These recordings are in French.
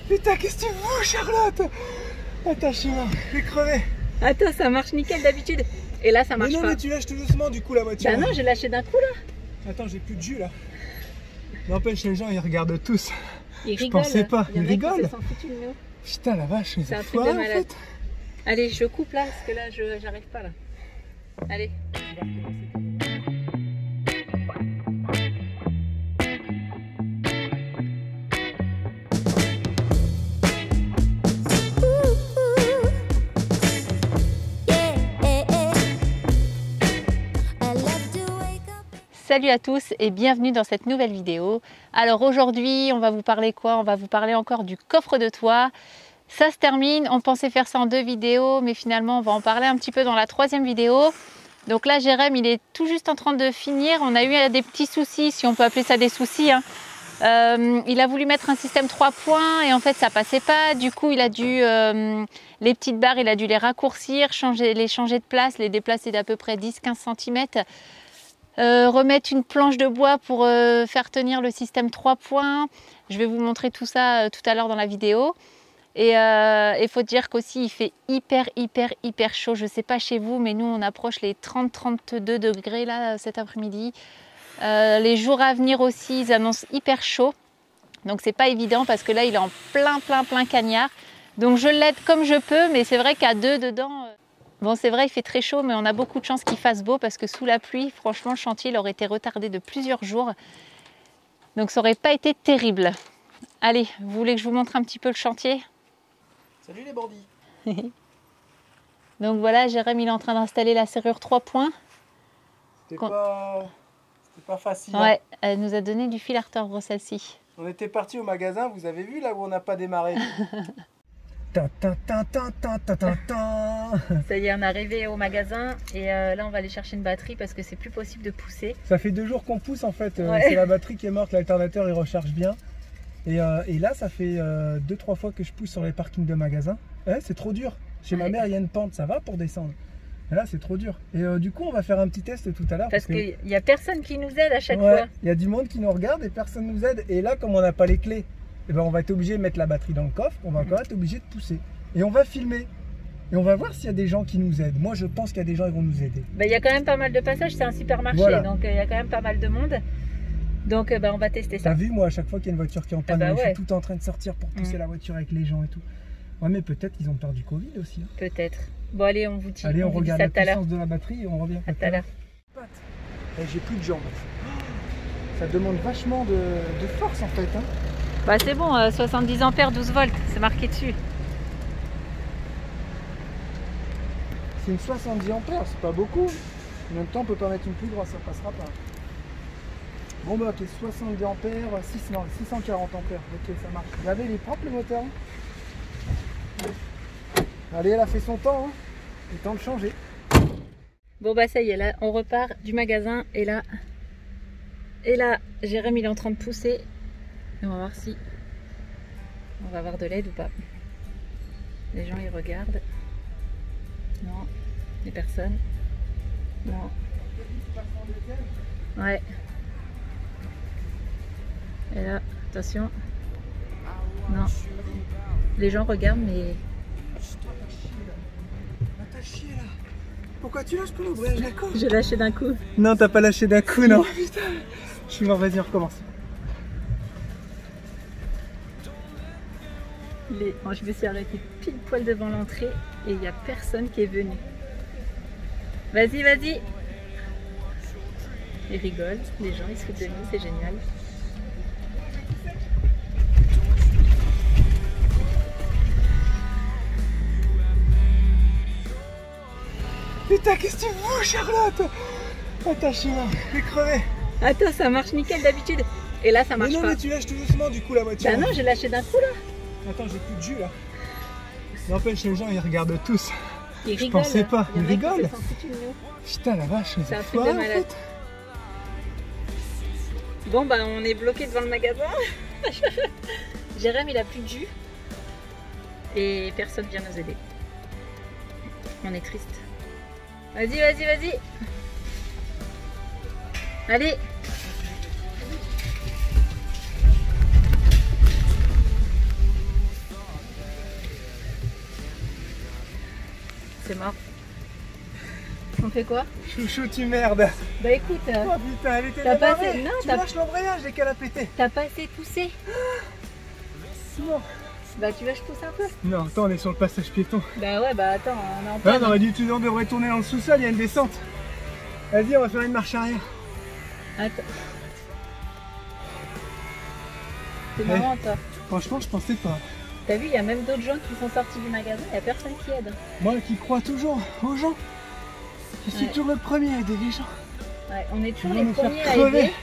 Putain, qu'est-ce que tu fous, Charlotte? Attends, je suis mort, je vais crever. Attends, ça marche nickel d'habitude. Et là, ça marche mais non, pas. Mais tu lâches tout doucement du coup la voiture. Bah non, j'ai lâché d'un coup là. Attends, j'ai plus de jus là. N'empêche, les gens ils regardent tous. Ils rigolent. Je pensais pas, ils rigolent. Putain, la vache, c'est un truc de malade. En fait. Allez, je coupe là parce que là, j'arrive pas là. Allez. Salut à tous et bienvenue dans cette nouvelle vidéo. Alors aujourd'hui, on va vous parler quoi? On va vous parler encore du coffre de toit. Ça se termine, on pensait faire ça en 2 vidéos, mais finalement on va en parler un petit peu dans la 3e vidéo. Donc là, Jérém, il est tout juste en train de finir. On a eu des petits soucis, si on peut appeler ça des soucis. Il a voulu mettre un système 3 points et en fait ça passait pas. Du coup, il a dû les petites barres, il a dû les raccourcir, les changer de place, les déplacer d'à peu près 10-15 cm. Remettre une planche de bois pour faire tenir le système 3 points. Je vais vous montrer tout ça tout à l'heure dans la vidéo. Et il faut dire qu'aussi il fait hyper chaud. Je ne sais pas chez vous, mais nous on approche les 30-32 degrés là cet après-midi. Les jours à venir aussi, ils annoncent hyper chaud. Donc c'est pas évident parce que là il est en plein cagnard. Donc je l'aide comme je peux, mais c'est vrai qu'à 2 dedans... Bon, c'est vrai, il fait très chaud, mais on a beaucoup de chance qu'il fasse beau parce que sous la pluie, franchement, le chantier il aurait été retardé de plusieurs jours. Donc ça n'aurait pas été terrible. Allez, vous voulez que je vous montre un petit peu le chantier? Salut les bandits. Donc voilà, Jérém, il est en train d'installer la serrure 3 points. C'était pas facile. Ouais, elle nous a donné du fil à retordre celle-ci. On était parti au magasin, vous avez vu là où on n'a pas démarré. Ça y est, on est arrivé au magasin et là on va aller chercher une batterie parce que c'est plus possible de pousser. Ça fait 2 jours qu'on pousse en fait, ouais. C'est la batterie qui est morte, l'alternateur il recharge bien. Et là ça fait 2-3 fois que je pousse sur les parkings de magasins. C'est trop dur. Chez ma mère il y a une pente, ça va pour descendre. Et là c'est trop dur. Et du coup on va faire un petit test tout à l'heure. Parce qu'il n'y a personne qui nous aide à chaque fois. Il y a du monde qui nous regarde et personne nous aide. Et là comme on n'a pas les clés, et ben on va être obligé de mettre la batterie dans le coffre, on va encore être obligé de pousser. Et on va filmer. Et on va voir s'il y a des gens qui nous aident. Moi je pense qu'il y a des gens qui vont nous aider. Il y a quand même pas mal de passages, c'est un supermarché, voilà. Donc il y a quand même pas mal de monde. Donc on va tester ça. T'as vu, moi à chaque fois qu'il y a une voiture qui est en panne, je suis tout en train de sortir pour pousser la voiture avec les gens et tout. Ouais, mais peut-être qu'ils ont peur du Covid aussi. Hein. Peut-être. Bon allez, on vous dit. Allez, on regarde la puissance de la batterie et on revient. À tout à l'heure. J'ai plus de jambes. Ça demande vachement de force en fait. Hein. Bah c'est bon, 70 ampères, 12 volts, c'est marqué dessus. C'est une 70 ampères, c'est pas beaucoup. En même temps, on peut pas mettre une plus grosse, ça passera pas. Bon bah ok, 70 ampères, 640 ampères, ok ça marche. Regardez, il est propre le moteur. Allez, elle a fait son temps, hein. Il est temps de changer. Bon bah ça y est, là on repart du magasin et là, Jérém il est en train de pousser. Et on va voir si on va avoir de l'aide ou pas. Les gens ils regardent. Non, les personnes. Non. Ouais. Et là, attention. Non. Les gens regardent mais... T'as chié là. Pourquoi tu lâches pour l'ouvrir? J'ai lâché d'un coup. Non, t'as pas lâché d'un coup, non. Putain. Je suis mort, vas-y, on recommence. Je me suis arrêtée pile poil devant l'entrée et il n'y a personne qui est venu. Vas-y, vas-y. Ils rigolent, les gens ils se foutent de nous, c'est génial. Putain, qu'est-ce que tu fous, Charlotte? Attends, je suis mort, je vais crever. Attends, ça marche nickel d'habitude. Et là, ça marche pas. Mais tu lâches tout doucement du coup la voiture. Bah non, j'ai lâché d'un coup là. Attends, j'ai plus de jus là. N'empêche, les gens ils regardent tous. Ils rigolent. Je pensais pas, ils rigolent. Putain la vache, c'est un truc de malade. Bon bah on est bloqué devant le magasin. Jérém il a plus de jus. Et personne vient nous aider. On est triste. Vas-y, vas-y, vas-y. Allez. c'est mort. On fait quoi? Chouchou, tu merdes. Bah écoute, Oh putain, elle était t'as démarrée. passé... Non, Tu t'as lâches l'embrayage dès qu'elle a pété. pas assez poussé. Non. Bah tu vas, je pousse un peu. Non, attends, on est sur le passage piéton. Bah ouais, bah attends, on est en Ah, panne. on aurait dû, on devrait tourner dans le sous-sol, il y a une descente. Vas-y, on va faire une marche arrière. Attends. C'est marrant toi. Franchement, je pensais pas. T'as vu, il y a même d'autres gens qui sont sortis du magasin, il n'y a personne qui aide. Moi qui crois toujours aux gens. Je suis toujours le premier à aider les gens. Ouais, on est toujours Ils vont les nous faire premiers à crever. aider.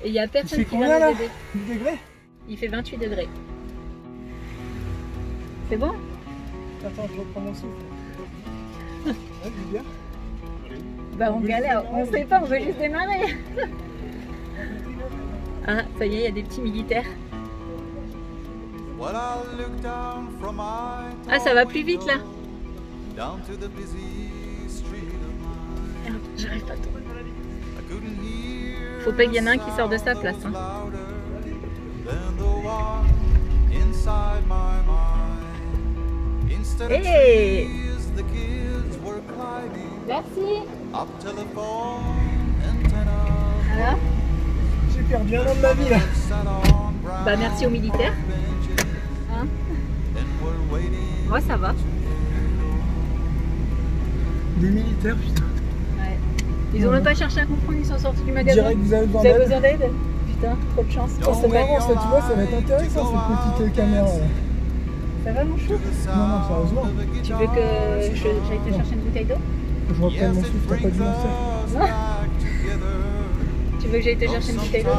Et il n'y a personne fait qui combien va là? nous aider. 10 degrés? Il fait 28 degrés. C'est bon? Attends, je reprends mon souffle. Ouais, bien. Bah on galère, on sait pas, on veut juste démarrer. Ah, ça y est, il y a des petits militaires. Ah, ça va plus vite là. Merde, j'arrive pas à tourner. Faut pas qu'il y en ait un qui sort de sa place. Hein. Hey! Merci. Alors? J'ai perdu un an de ma vie là. Bah merci aux militaires. Hein? Moi ça va. Des militaires, putain. Ouais. Ils ont même pas cherché à comprendre, ils sont sortis du magasin. Direct, vous avez Vous besoin avez d'aide. besoin d'aide? Putain, trop de chance. Oh, c'est marrant ça, tu vois, ça va être intéressant cette petite caméra là. Ça va mon chou? Non, non, sérieusement. Tu veux que j'aille te chercher une bouteille d'eau? Je reprenne mon souffle, t'as pas dû m'en faire. Non. Tu veux que j'aille te chercher une bouteille d'eau?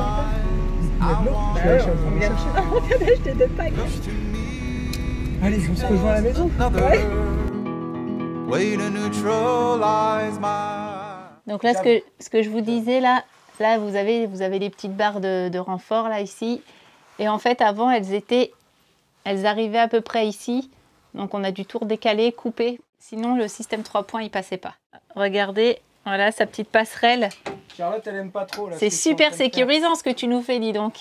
Il y a de l'eau? Je suis allé chercher. On vient d'acheter 2 packs. Allez, on se rejoint à la maison. Ouais. Donc là, ce que je vous disais, là vous avez les petites barres de renfort, là, ici. Et en fait, avant, elles arrivaient à peu près ici. Donc on a dû tout redécaler, couper. Sinon, le système 3 points, il passait pas. Regardez, voilà, sa petite passerelle. Charlotte, elle aime pas trop là. C'est super sécurisant ce que tu nous fais, dis donc.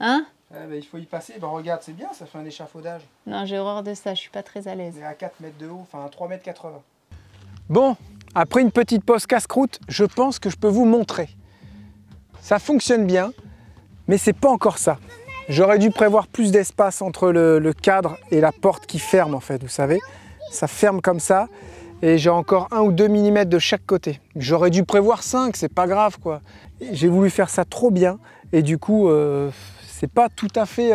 Hein? Ouais, bah, il faut y passer. Bah, regarde, c'est bien, ça fait un échafaudage. Non, j'ai horreur de ça, je suis pas très à l'aise. On est à 4 mètres de haut, enfin à 3,80 mètres. Bon, après une petite pause casse-croûte, je pense que je peux vous montrer. Ça fonctionne bien, mais c'est pas encore ça. J'aurais dû prévoir plus d'espace entre le cadre et la porte qui ferme en fait, vous savez. Ça ferme comme ça et j'ai encore 1 ou 2 mm de chaque côté. J'aurais dû prévoir 5, c'est pas grave quoi. J'ai voulu faire ça trop bien et du coup c'est pas tout à fait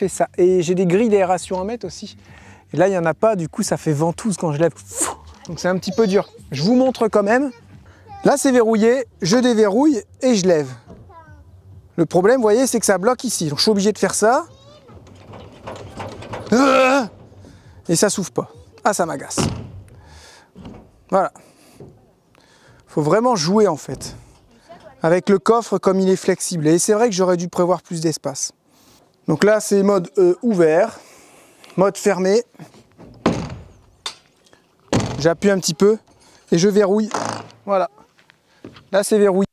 ça. Et j'ai des grilles d'aération à mettre aussi. Et là il n'y en a pas, du coup ça fait ventouse quand je lève. Donc c'est un petit peu dur. Je vous montre quand même. Là c'est verrouillé, je déverrouille et je lève. Le problème, vous voyez, c'est que ça bloque ici. Donc je suis obligé de faire ça. Et ça s'ouvre pas. Ah, ça m'agace. Voilà. Faut vraiment jouer en fait. Avec le coffre comme il est flexible. Et c'est vrai que j'aurais dû prévoir plus d'espace. Donc là, c'est mode ouvert. Mode fermé. J'appuie un petit peu et je verrouille. Voilà. Là, c'est verrouillé.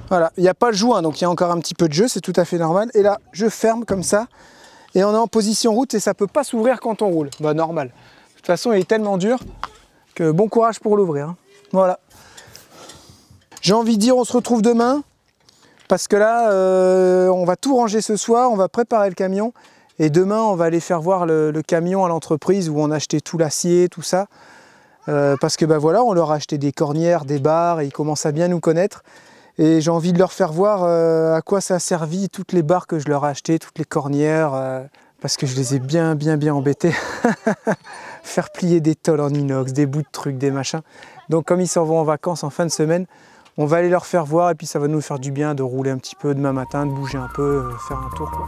Voilà, il n'y a pas le joint, donc il y a encore un petit peu de jeu, c'est tout à fait normal. Et là, je ferme comme ça, et on est en position route, et ça ne peut pas s'ouvrir quand on roule. Bah normal. De toute façon, il est tellement dur que bon courage pour l'ouvrir. Hein. Voilà. J'ai envie de dire, on se retrouve demain, parce que là, on va tout ranger ce soir, on va préparer le camion, et demain, on va aller faire voir le camion à l'entreprise où on a acheté tout l'acier, tout ça. Parce que bah voilà, on leur a acheté des cornières, des barres, et ils commencent à bien nous connaître. Et j'ai envie de leur faire voir à quoi ça a servi, toutes les barres que je leur ai achetées, toutes les cornières, parce que je les ai bien embêtés. Faire plier des tôles en inox, des bouts de trucs, des machins. Donc comme ils s'en vont en vacances en fin de semaine, on va aller leur faire voir et puis ça va nous faire du bien de rouler un petit peu demain matin, de bouger un peu, faire un tour quoi.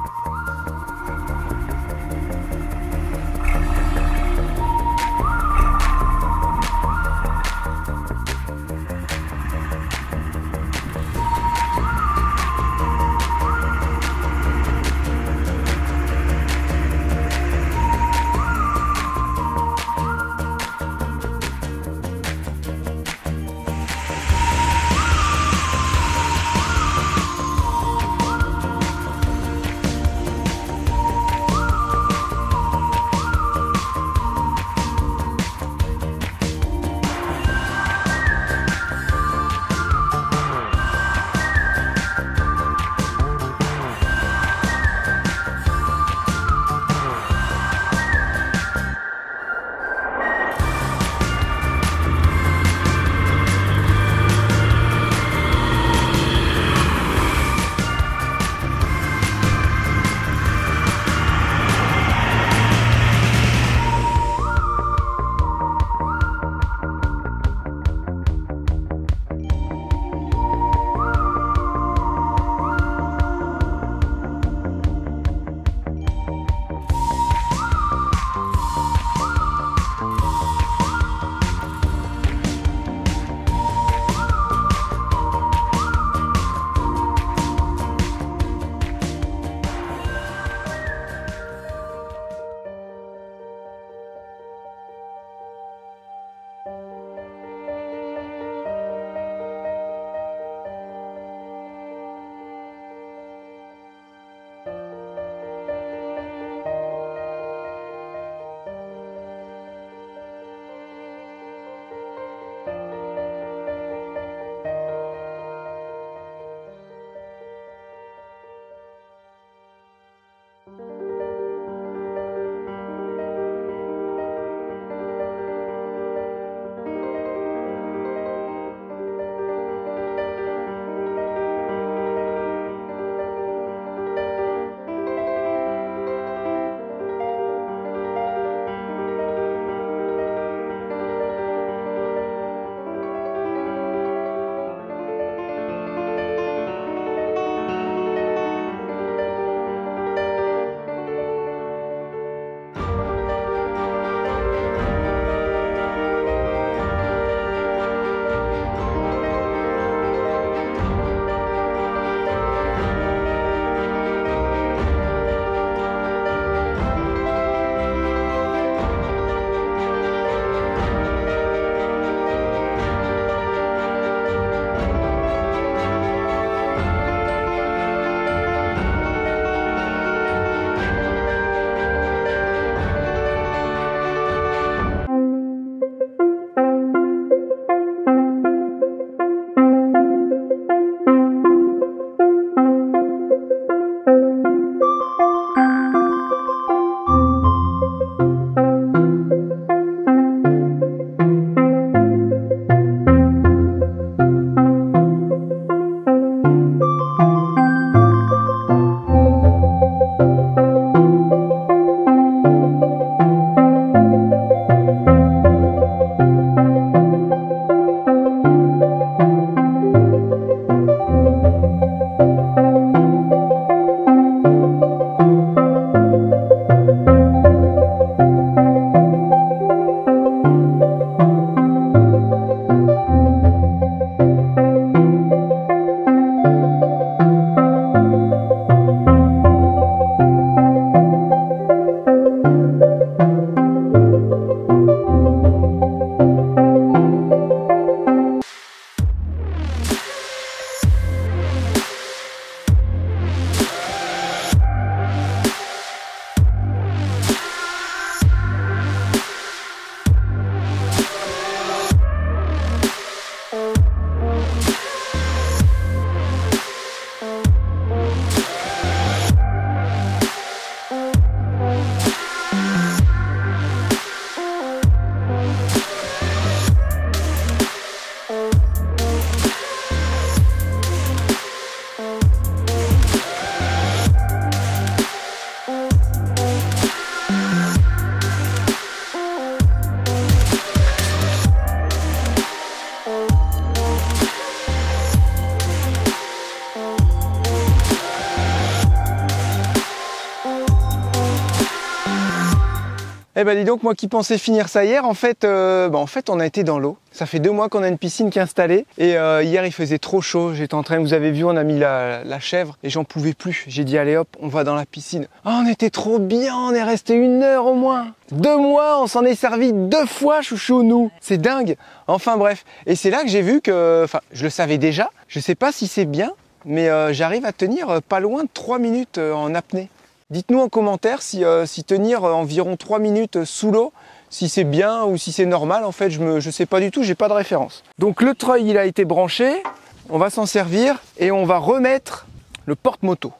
Eh ben dis donc, moi qui pensais finir ça hier, en fait on a été dans l'eau. Ça fait 2 mois qu'on a une piscine qui est installée et hier il faisait trop chaud. J'étais en train, vous avez vu, on a mis la chèvre et j'en pouvais plus. J'ai dit allez hop, on va dans la piscine. Oh, on était trop bien, on est resté 1 heure au moins. 2 mois, on s'en est servi 2 fois, chouchou, nous. C'est dingue. Enfin bref, et c'est là que j'ai vu que, enfin je le savais déjà, je sais pas si c'est bien, mais j'arrive à tenir pas loin de 3 minutes en apnée. Dites-nous en commentaire si tenir environ 3 minutes sous l'eau, si c'est bien ou si c'est normal. En fait, je sais pas du tout, j'ai pas de référence. Donc le treuil, il a été branché, on va s'en servir et on va remettre le porte-moto.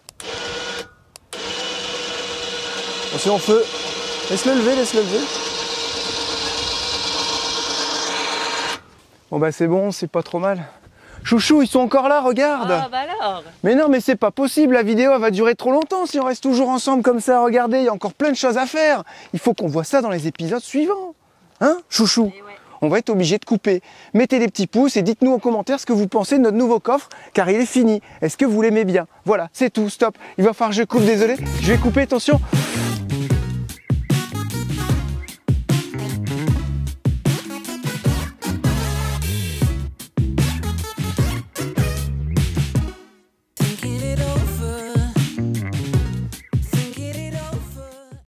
Attention au feu, laisse-le lever, laisse-le lever. Bon bah c'est bon, c'est pas trop mal. Chouchou, ils sont encore là, regarde. Ah bah alors. Mais non, mais c'est pas possible, la vidéo elle va durer trop longtemps si on reste toujours ensemble comme ça. Regardez, il y a encore plein de choses à faire. Il faut qu'on voit ça dans les épisodes suivants. Hein, chouchou? Ouais. On va être obligé de couper. Mettez des petits pouces et dites-nous en commentaire ce que vous pensez de notre nouveau coffre, car il est fini. Est-ce que vous l'aimez bien? Voilà, c'est tout, stop. Il va falloir que je coupe, désolé. Je vais couper, attention.